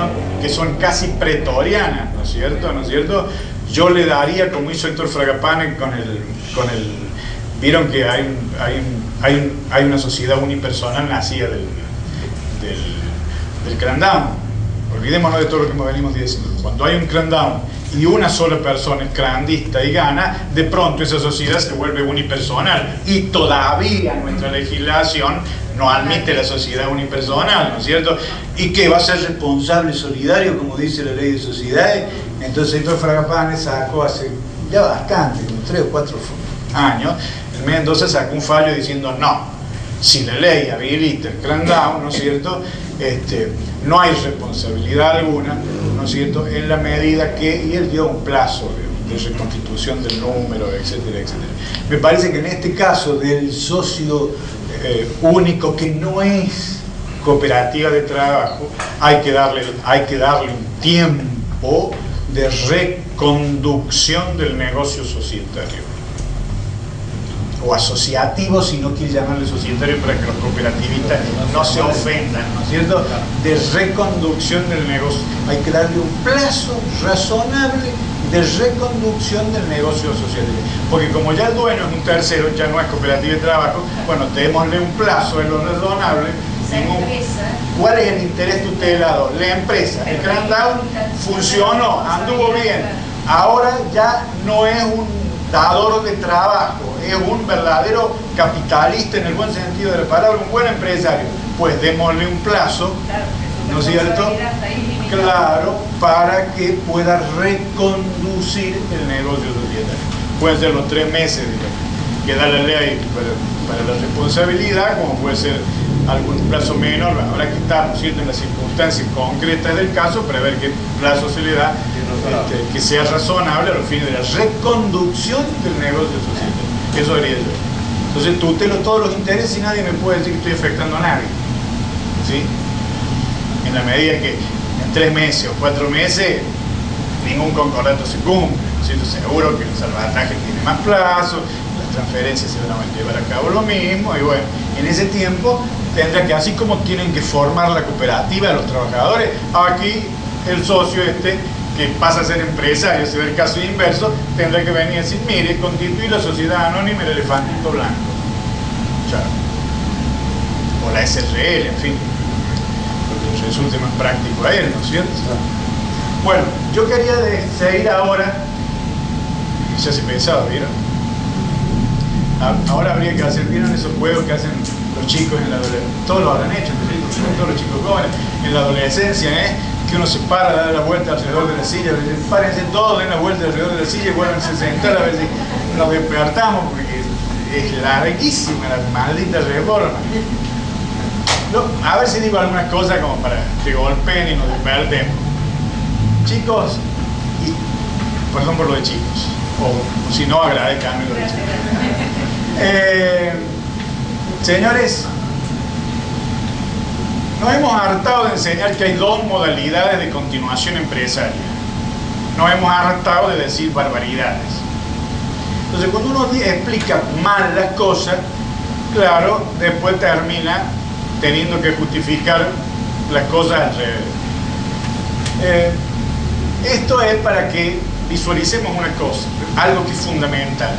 gobierno que son casi pretorianas, ¿no es cierto? ¿No es cierto? Yo le daría, como hizo Héctor Fragapane con el vieron que hay una sociedad unipersonal nacida del crandown. Olvidémonos de todo lo que venimos diciendo. Cuando hay un crandown y una sola persona es crandista y gana, de pronto esa sociedad se vuelve unipersonal, y todavía nuestra legislación no admite la sociedad unipersonal, ¿no es cierto? ¿Y qué? ¿Va a ser responsable solidario, como dice la ley de sociedades? Entonces Héctor Fragapane sacó hace ya bastante, como 3 o 4 años, en Mendoza sacó un fallo diciendo no, si la ley habilita el crandown, ¿no es cierto?, no hay responsabilidad alguna, ¿no es cierto?, en la medida que, y él dio un plazo de reconstitución del número, etcétera, etcétera. Me parece que en este caso del socio único, que no es cooperativa de trabajo, hay que darle un tiempo de reconducción del negocio societario, o asociativo, si no quiere llamarle societario, para que los cooperativistas no se ofendan, ¿no es cierto?, de reconducción del negocio. Hay que darle un plazo razonable de reconducción del negocio societario, porque como ya el dueño es un tercero, ya no es cooperativa de trabajo, bueno, démosle un plazo en lo razonable. ¿Cuál es el interés tutelado? La empresa. El crandown funcionó, anduvo bien, ahora ya no es un dador de trabajo, es un verdadero capitalista en el buen sentido de la palabra, un buen empresario. Pues démosle un plazo, ¿no es cierto?, claro, para que pueda reconducir el negocio societario. Pueden ser los 3 meses que da la ley para la responsabilidad, como puede ser algún plazo menor. Habrá que estar, ¿no es cierto?, en las circunstancias concretas del caso para ver qué plazo se le da, que sea razonable a los fines de la reconducción del negocio societario. Eso haría yo. Entonces tutelo todos los intereses y nadie me puede decir que estoy afectando a nadie, ¿sí? En la medida que en 3 meses o 4 meses ningún concordato se cumple, ¿no es cierto? Seguro que el salvataje tiene más plazo, las transferencias se van a llevar a cabo lo mismo, y bueno, en ese tiempo tendrá que, así como tienen que formar la cooperativa de los trabajadores, aquí el socio que pasa a ser empresario, si ve el caso inverso, tendrá que venir y decir, mire, constituir la sociedad anónima El Elefantito Blanco, o la SRL, en fin, lo que resulte más práctico a él, ¿no es cierto? Bueno, yo quería seguir ahora, se hace pesado, ¿vieron? Ahora habría que hacer, ¿vieron esos juegos que hacen los chicos en la adolescencia? Todos lo habrán hecho, todos los chicos jóvenes, en la adolescencia, que uno se para, da la vuelta alrededor de la silla, párense todos, den la vuelta alrededor de la silla y vuelven a sentar a ver si nos despertamos, porque es larguísima la maldita reforma. No, a ver si digo algunas cosas como para que golpeen y nos despertemos. Chicos, y perdón por lo de chicos, o si no, agradezcanme lo de chicos. Señores, nos hemos hartado de enseñar que hay 2 modalidades de continuación empresaria. Nos hemos hartado de decir barbaridades. Entonces, cuando uno explica mal las cosas, claro, después termina teniendo que justificar las cosas al revés. Esto es para que visualicemos una cosa, algo que es fundamental.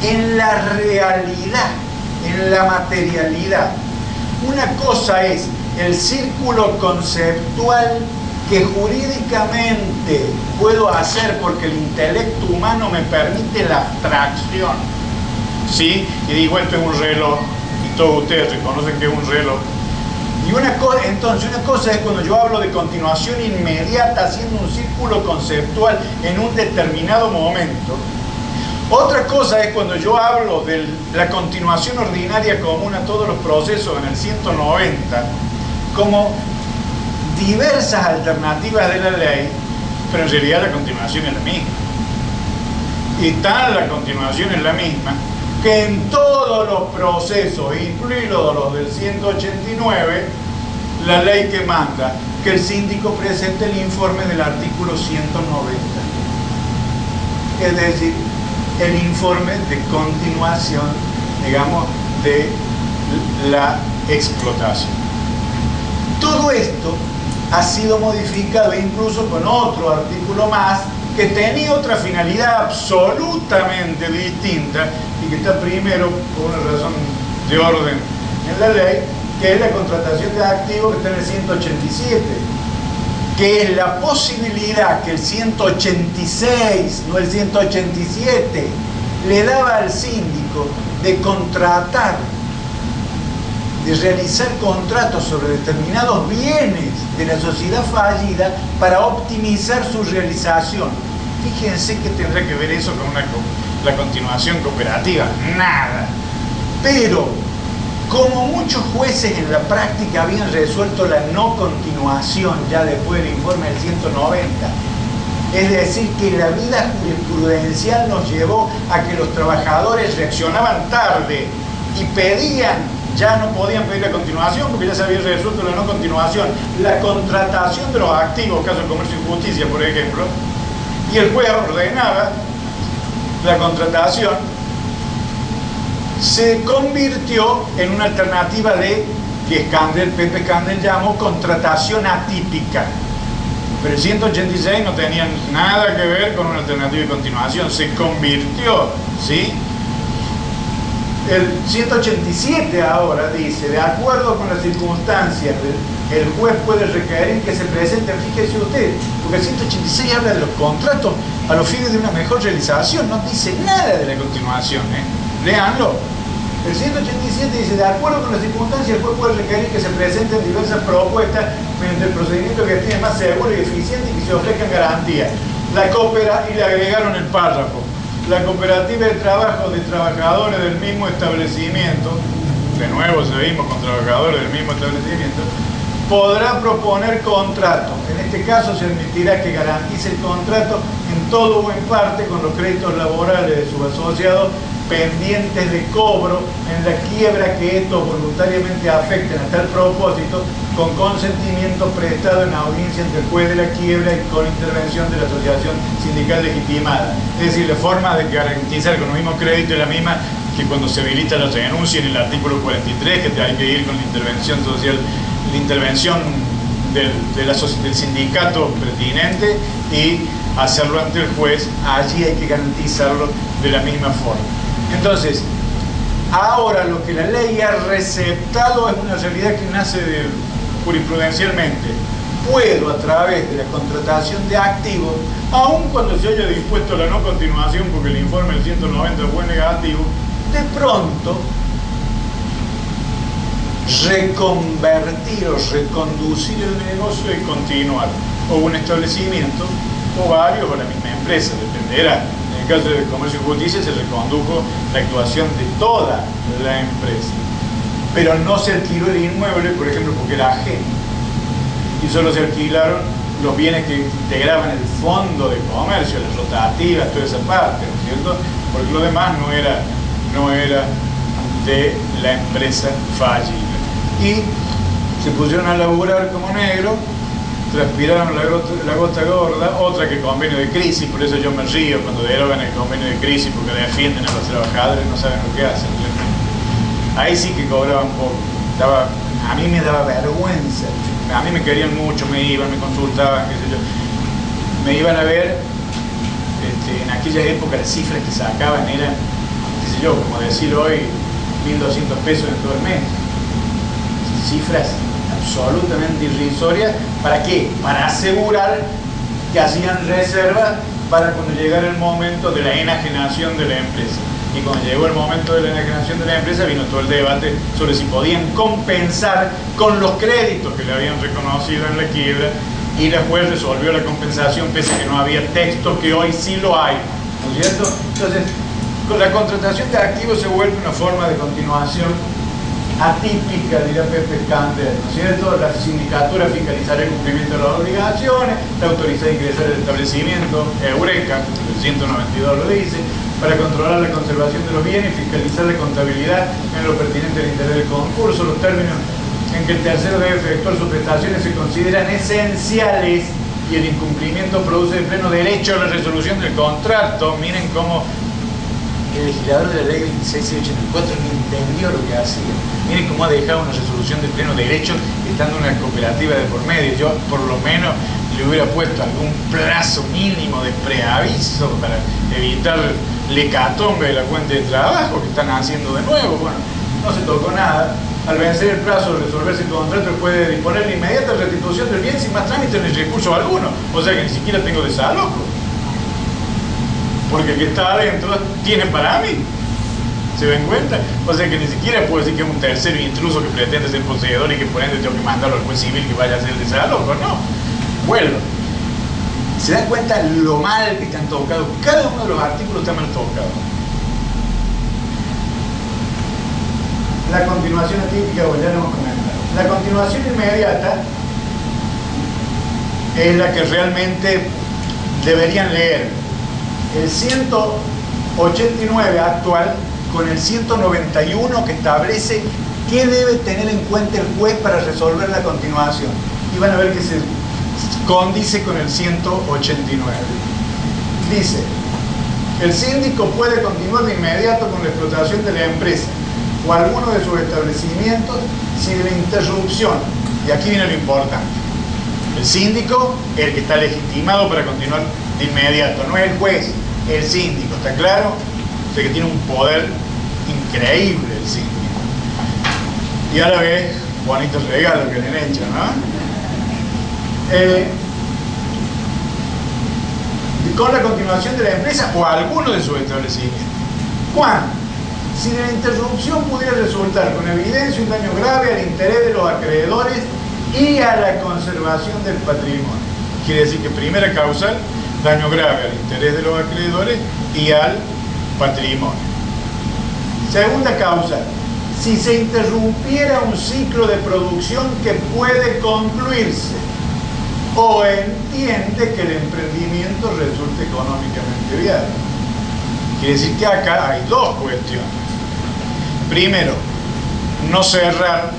En la realidad, en la materialidad, una cosa es el círculo conceptual que jurídicamente puedo hacer porque el intelecto humano me permite la abstracción, ¿sí? Y digo, esto es un reloj, y todos ustedes reconocen que es un reloj. Y entonces una cosa es cuando yo hablo de continuación inmediata haciendo un círculo conceptual en un determinado momento. Otra cosa es cuando yo hablo de la continuación ordinaria común a todos los procesos en el 190 como diversas alternativas de la ley, pero en realidad la continuación es la misma. Y tal la continuación es la misma que en todos los procesos, incluidos los del 189, la ley que manda que el síndico presente el informe del artículo 190. Es decir, el informe de continuación, digamos, de la explotación. Todo esto ha sido modificado incluso con otro artículo más que tenía otra finalidad absolutamente distinta y que está primero por una razón de orden en la ley, que es la contratación de activos, que está en el 187, que es la posibilidad que el 186, no el 187, le daba al síndico de contratar, de realizar contratos sobre determinados bienes de la sociedad fallida para optimizar su realización. Fíjense que tendrá que ver eso con la continuación cooperativa. Nada. Pero, como muchos jueces en la práctica habían resuelto la no continuación ya después del informe del 190, es decir, que la vida jurisprudencial nos llevó a que los trabajadores reaccionaban tarde y pedían, ya no podían pedir la continuación porque ya se había resuelto la no continuación, la contratación de los activos, caso de comercio y justicia, por ejemplo, y el juez ordenaba la contratación, se convirtió en una alternativa de, que Pepe Scandell llamó contratación atípica. Pero el 186 no tenía nada que ver con una alternativa de continuación, se convirtió, ¿sí? El 187 ahora dice, de acuerdo con las circunstancias, el juez puede requerir que se presenten, fíjese usted, porque el 186 habla de los contratos a los fines de una mejor realización, no dice nada de la continuación, léanlo. El 187 dice, de acuerdo con las circunstancias, el juez puede requerir que se presenten diversas propuestas mediante el procedimiento que estime más seguro y eficiente y que se ofrezcan garantías. Y le agregaron el párrafo. La cooperativa de trabajo de trabajadores del mismo establecimiento, de nuevo seguimos con trabajadores del mismo establecimiento, podrá proponer contrato. En este caso se admitirá que garantice el contrato en todo o en parte con los créditos laborales de sus asociados pendientes de cobro en la quiebra que estos voluntariamente afecten a tal propósito, con consentimiento prestado en audiencia entre el juez de la quiebra y con intervención de la asociación sindical legitimada. Es decir, la forma de garantizar con los mismos créditos es la misma que cuando se habilita la renuncia en el artículo 43, que hay que ir con la intervención social, la intervención del sindicato pertinente y hacerlo ante el juez. Allí hay que garantizarlo de la misma forma. Entonces, ahora lo que la ley ha receptado es una realidad que nace jurisprudencialmente. Puedo, a través de la contratación de activos, aun cuando se haya dispuesto la no continuación porque el informe del 190 fue negativo, de pronto reconvertir o reconducir el negocio y continuar, o un establecimiento, o varios, o la misma empresa, dependerá. En el caso de Comercio y Justicia se recondujo la actuación de toda la empresa, pero no se alquiló el inmueble, por ejemplo, porque era ajeno, y solo se alquilaron los bienes que integraban el fondo de comercio, las rotativas, toda esa parte, ¿no es cierto? Porque lo demás no era de la empresa fallida. Y se pusieron a laburar como negro, transpiraron la gota gorda, otra que convenio de crisis, por eso yo me río cuando derogan el convenio de crisis, porque defienden a los trabajadores, no saben lo que hacen. Ahí sí que cobraban poco. A mí me daba vergüenza. A mí me querían mucho, me iban, me consultaban, qué sé yo. Me iban a ver, en aquella época las cifras que sacaban eran, qué sé yo, como decir hoy, 1.200 pesos en todo el mes. Cifras absolutamente irrisorias. ¿Para qué? Para asegurar que hacían reservas para cuando llegara el momento de la enajenación de la empresa. Y cuando llegó el momento de la enajenación de la empresa, vino todo el debate sobre si podían compensar con los créditos que le habían reconocido en la quiebra, y la juez resolvió la compensación pese a que no había texto, que hoy sí lo hay, ¿no es cierto? Entonces, con la contratación de activos se vuelve una forma de continuación atípica, dirá Pepe Scandell, ¿no es cierto? La sindicatura fiscalizará el cumplimiento de las obligaciones, la autorizará a ingresar al establecimiento, Eureka, el 192 lo dice, para controlar la conservación de los bienes y fiscalizar la contabilidad en lo pertinente al interés del concurso. Los términos en que el tercero debe efectuar sus prestaciones se consideran esenciales y el incumplimiento produce de pleno derecho a la resolución del contrato. Miren cómo el legislador de la ley 2684 no entendió lo que hacía. Miren cómo ha dejado una resolución de pleno derecho estando una cooperativa de por medio. Yo por lo menos le hubiera puesto algún plazo mínimo de preaviso para evitar el hecatombe de la fuente de trabajo que están haciendo de nuevo. Bueno, no se tocó nada. Al vencer el plazo de resolverse el contrato, puede disponer de inmediata restitución del bien sin más trámite ni recurso alguno. O sea que ni siquiera tengo desalojo. Porque el que está adentro tiene para mí. ¿Se ven cuenta? O sea que ni siquiera puedo decir que es un tercero intruso que pretende ser poseedor y que por ende tengo que mandarlo al juez civil que vaya a hacer el desalojo. No. Vuelvo. ¿Se dan cuenta lo mal que están tocados? Cada uno de los artículos está mal tocado. La continuación atípica, pues ya lo hemos comentado. La continuación inmediata es la que realmente deberían leer. El 189 actual con el 191 que establece qué debe tener en cuenta el juez para resolver la continuación. Y van a ver que se condice con el 189. Dice, el síndico puede continuar de inmediato con la explotación de la empresa o alguno de sus establecimientos si de la interrupción, y aquí viene lo importante, el síndico es el que está legitimado para continuar de inmediato, no es el juez, el síndico, ¿está claro? O sea que tiene un poder increíble el síndico. Y ahora ves bonitos regalos que le han hecho, ¿no? Con la continuación de la empresa o alguno de sus establecimientos. ¿Cuándo? Si de la interrupción pudiera resultar con evidencia un daño grave al interés de los acreedores y a la conservación del patrimonio. Quiere decir que primera causal, daño grave al interés de los acreedores y al patrimonio. Segunda causa, si se interrumpiera un ciclo de producción que puede concluirse o entiende que el emprendimiento resulte económicamente viable. Quiere decir que acá hay dos cuestiones. Primero, no cerrar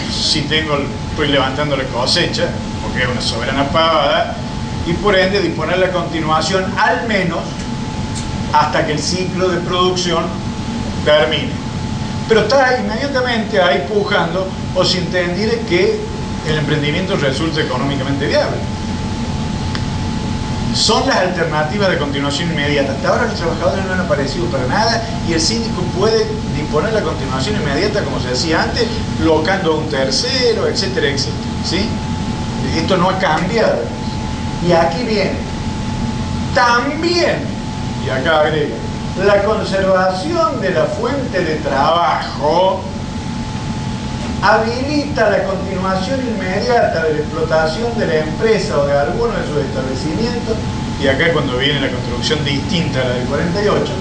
si estoy levantando la cosecha, porque es una soberana pavada, y por ende disponer la continuación al menos hasta que el ciclo de producción termine. Pero está inmediatamente ahí pujando o sin entender que el emprendimiento resulte económicamente viable. Son las alternativas de continuación inmediata. Hasta ahora los trabajadores no han aparecido para nada y el síndico puede disponer la continuación inmediata, como se decía antes, locando a un tercero, etcétera, etcétera. ¿Sí? Esto no ha cambiado. Y aquí viene. También, y acá agrega, la conservación de la fuente de trabajo habilita la continuación inmediata de la explotación de la empresa o de alguno de sus establecimientos, y acá es cuando viene la construcción distinta a la del 48,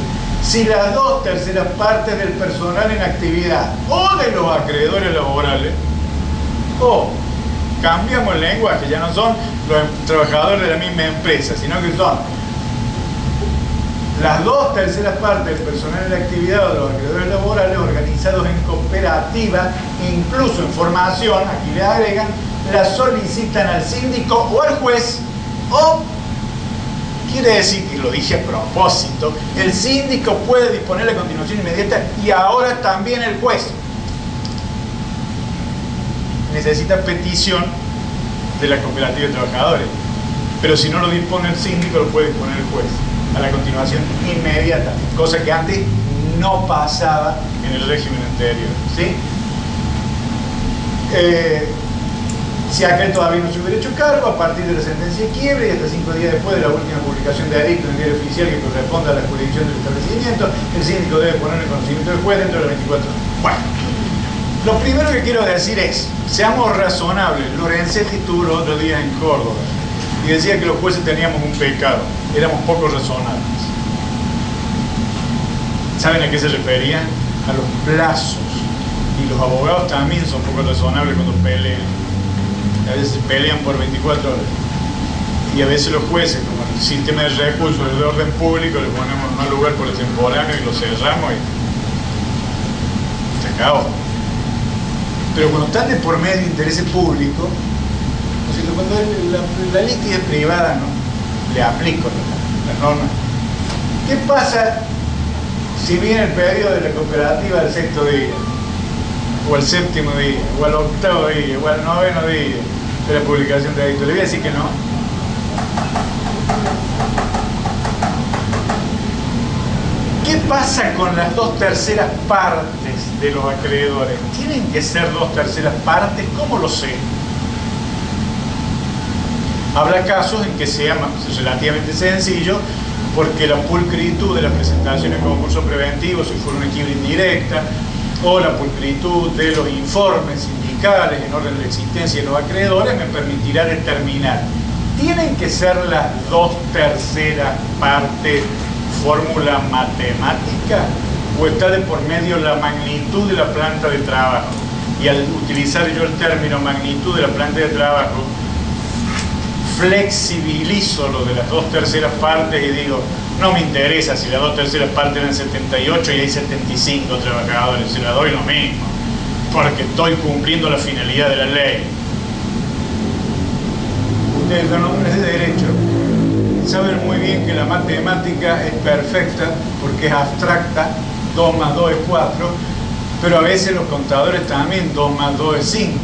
si las 2/3 partes del personal en actividad o de los acreedores laborales, o cambiamos el lenguaje, ya no son los trabajadores de la misma empresa, sino que son las 2/3 partes del personal en actividad o de los acreedores laborales organizados en cooperativa, incluso en formación, aquí le agregan, la solicitan al síndico o al juez, o quiere decir, y lo dije a propósito, el síndico puede disponer la continuación inmediata y ahora también el juez. Necesita petición de la cooperativa de trabajadores, pero si no lo dispone el síndico, lo puede disponer el juez a la continuación inmediata, cosa que antes no pasaba en el régimen anterior, ¿sí? Si aquel todavía no se hubiera hecho cargo, a partir de la sentencia de quiebre y hasta 5 días después de la última publicación de edicto en el diario oficial que corresponda a la jurisdicción del establecimiento, el síndico debe poner en conocimiento del juez dentro de las 24 horas. Bueno, lo primero que quiero decir es, seamos razonables. Lorenzetti estuvo los otros días en Córdoba y decía que los jueces teníamos un pecado, éramos poco razonables. ¿Saben a qué se referían? A los plazos. Y los abogados también son poco razonables cuando pelean. A veces pelean por 24 horas. Y a veces los jueces, como el sistema de recursos de orden público, le ponemos en un lugar por el temporáneo y lo cerramos y se acabó. Pero cuando están de por medio intereses públicos, cuando la litis es privada, ¿no? Le aplico la norma. ¿Qué pasa si viene el pedido de la cooperativa al sexto día, o al séptimo día, o al octavo día, o al noveno día de la publicación de edicto, le voy a decir que no. ¿Qué pasa con las 2/3 partes de los acreedores? ¿Tienen que ser 2/3 partes? ¿Cómo lo sé? Habrá casos en que sea relativamente sencillo, porque la pulcritud de la presentación en concurso preventivo, si fuera una quiebra indirecta, o la pulcritud de los informes sindicales en orden de la existencia de los acreedores, me permitirá determinar. ¿Tienen que ser las 2/3 partes fórmula matemática? ¿O está de por medio la magnitud de la planta de trabajo? Y al utilizar yo el término magnitud de la planta de trabajo, flexibilizo lo de las 2/3 partes y digo, no me interesa si las 2/3 partes eran 78 y hay 75 trabajadores, se la doy lo mismo, porque estoy cumpliendo la finalidad de la ley. Ustedes son hombres de derecho, saben muy bien que la matemática es perfecta porque es abstracta, 2 más 2 es 4, pero a veces los contadores también, 2 más 2 es 5.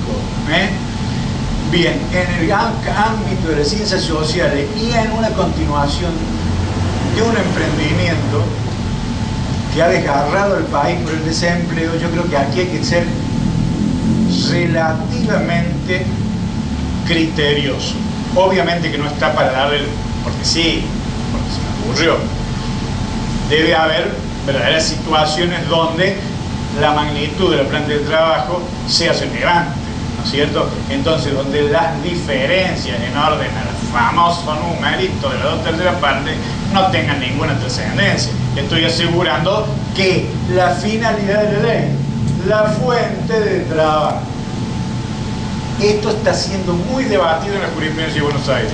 Bien, en el ámbito de las ciencias sociales y en una continuación de un emprendimiento que ha desgarrado al país por el desempleo, yo creo que aquí hay que ser relativamente criterioso. Obviamente que no está para darle, porque sí, porque se me ocurrió. Debe haber verdaderas situaciones donde la magnitud de la planta de trabajo sea relevante, ¿no es cierto? Entonces, donde las diferencias en orden al famoso numerito de las 2/3 partes no tengan ninguna trascendencia. Estoy asegurando que la finalidad de la ley, la fuente de trabajo, esto está siendo muy debatido en la jurisprudencia de Buenos Aires.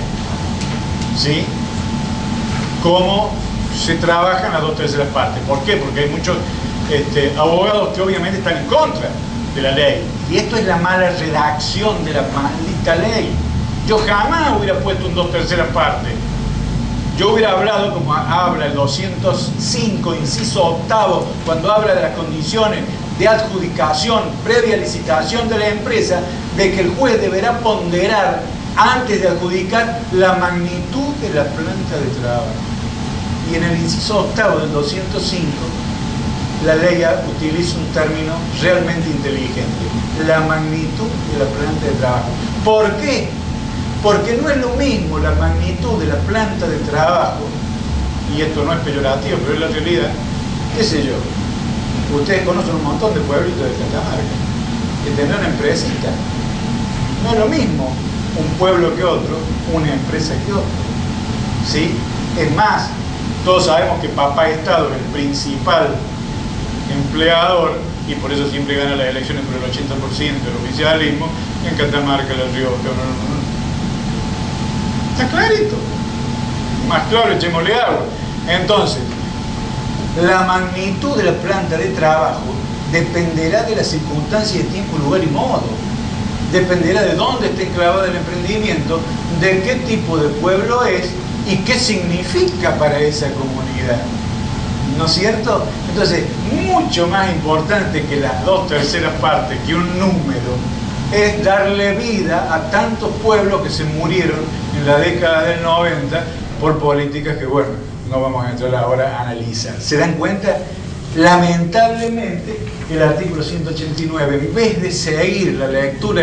¿Sí? ¿Cómo se trabajan las 2/3 partes? ¿Por qué? Porque hay muchos abogados que obviamente están en contra de la ley. Y esto es la mala redacción de la maldita ley. Yo jamás hubiera puesto un 2/3 partes. Yo hubiera hablado como habla el 205, inciso octavo, cuando habla de las condiciones de adjudicación previa licitación de la empresa, de que el juez deberá ponderar antes de adjudicar la magnitud de la planta de trabajo. Y en el inciso octavo del 205, la ley utiliza un término realmente inteligente: la magnitud de la planta de trabajo. ¿Por qué? Porque no es lo mismo la magnitud de la planta de trabajo, y esto no es peyorativo, pero es la realidad, qué sé yo. Ustedes conocen un montón de pueblitos de Catamarca que tendrán empresitas. No es lo mismo un pueblo que otro, una empresa que otro. ¿Sí? Es más, todos sabemos que Papá Estado es el principal empleador y por eso siempre gana las elecciones por el 80% del oficialismo. En Catamarca, La Rioja, está clarito. Más claro, echémosle agua. Entonces, la magnitud de la planta de trabajo dependerá de las circunstancias de tiempo, lugar y modo. Dependerá de dónde esté enclavado el emprendimiento, de qué tipo de pueblo es y qué significa para esa comunidad. ¿No es cierto? Entonces, mucho más importante que las 2/3 partes, que un número, es darle vida a tantos pueblos que se murieron en la década del 90 por políticas que, bueno, no vamos a entrar ahora a analizar. ¿Se dan cuenta? Lamentablemente, el artículo 189, en vez de seguir la lectura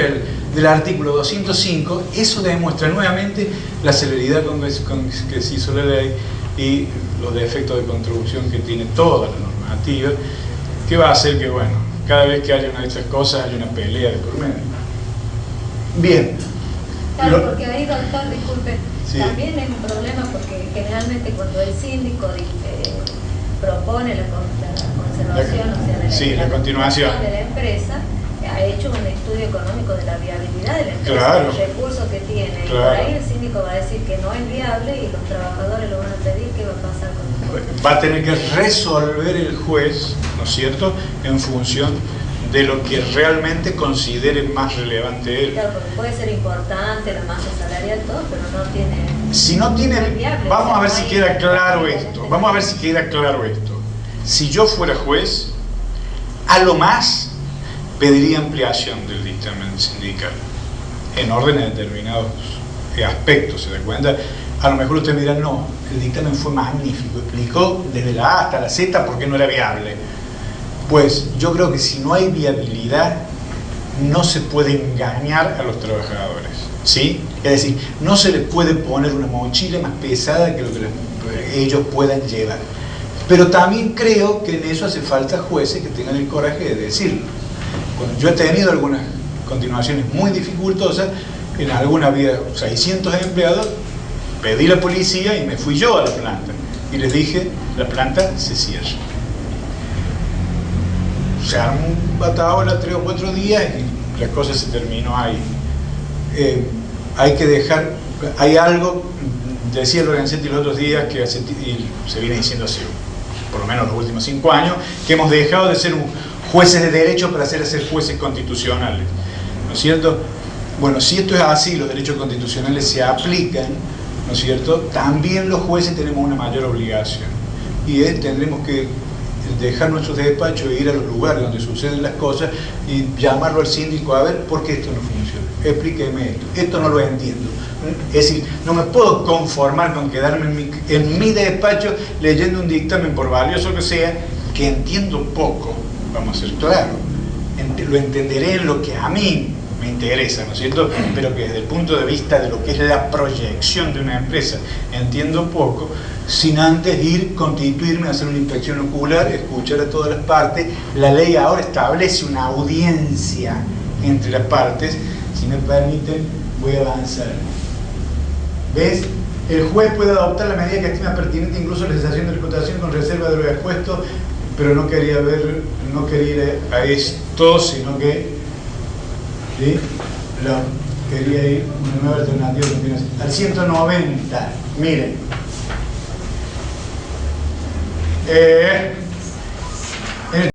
del artículo 205, eso demuestra nuevamente la celeridad con que se hizo la ley y los defectos de contribución que tiene toda la normativa, que va a hacer que, bueno, cada vez que haya una de estas cosas haya una pelea de por medio. Bien. Claro, porque ahí, doctor, disculpe, sí, también es un problema porque generalmente cuando el síndico propone la conservación, o sea, sí, la continuación de la empresa, ha hecho un estudio económico de la viabilidad de la empresa, claro, los recursos que tiene, claro, y por ahí el síndico va a decir que no es viable y los trabajadores lo van a pedir. ¿Qué va a pasar con eso? Va a tener que resolver el juez, ¿no es cierto?, en función de lo que realmente considere más relevante él. Claro, porque puede ser importante la masa salarial, todo, pero no tiene... Si no tiene... viable, Vamos o sea, a ver no si hay queda claro viable esto. Vamos a ver si queda claro esto. si yo fuera juez, a lo más pediría ampliación del dictamen sindical en orden a determinados aspectos, ¿se da cuenta? A lo mejor usted me dirá, no, el dictamen fue magnífico, explicó desde la A hasta la Z por qué no era viable. Pues yo creo que si no hay viabilidad, no se puede engañar a los trabajadores, ¿sí? Es decir, no se les puede poner una mochila más pesada que lo que ellos puedan llevar. Pero también creo que en eso hace falta jueces que tengan el coraje de decirlo. Cuando yo he tenido algunas continuaciones muy dificultosas, en alguna había 600 empleados, pedí la policía y me fui yo a la planta. Y les dije, la planta se cierra. Se armó un batahola 3 o 4 días y la cosa se terminó ahí. Hay que dejar, hay algo, decía Lorenzetti los otros días, que hace, y se viene diciendo hace por lo menos los últimos 5 años, que hemos dejado de ser jueces de derecho para ser jueces constitucionales, ¿no es cierto? Bueno, si esto es así, los derechos constitucionales se aplican, ¿no es cierto? También los jueces tenemos una mayor obligación y tendremos que dejar nuestros despachos e ir a los lugares donde suceden las cosas y llamarlo al síndico a ver por qué esto no funciona, explíqueme esto no lo entiendo. Es decir, no me puedo conformar con quedarme en mi despacho leyendo un dictamen, por valioso que sea, que entiendo poco, vamos a ser claros, lo entenderé en lo que a mí me interesa, ¿no es cierto? Pero que desde el punto de vista de lo que es la proyección de una empresa entiendo poco, sin antes constituirme, hacer una inspección ocular, escuchar a todas las partes. La ley ahora establece una audiencia entre las partes. Si me permiten, voy a avanzar. ¿Ves? El juez puede adoptar la medida que estima pertinente, incluso la cesación de la explotación con reserva de lo expuesto, pero no quería ir a esto, sino que ¿sí? Quería ir una nueva alternativa al 190. Miren,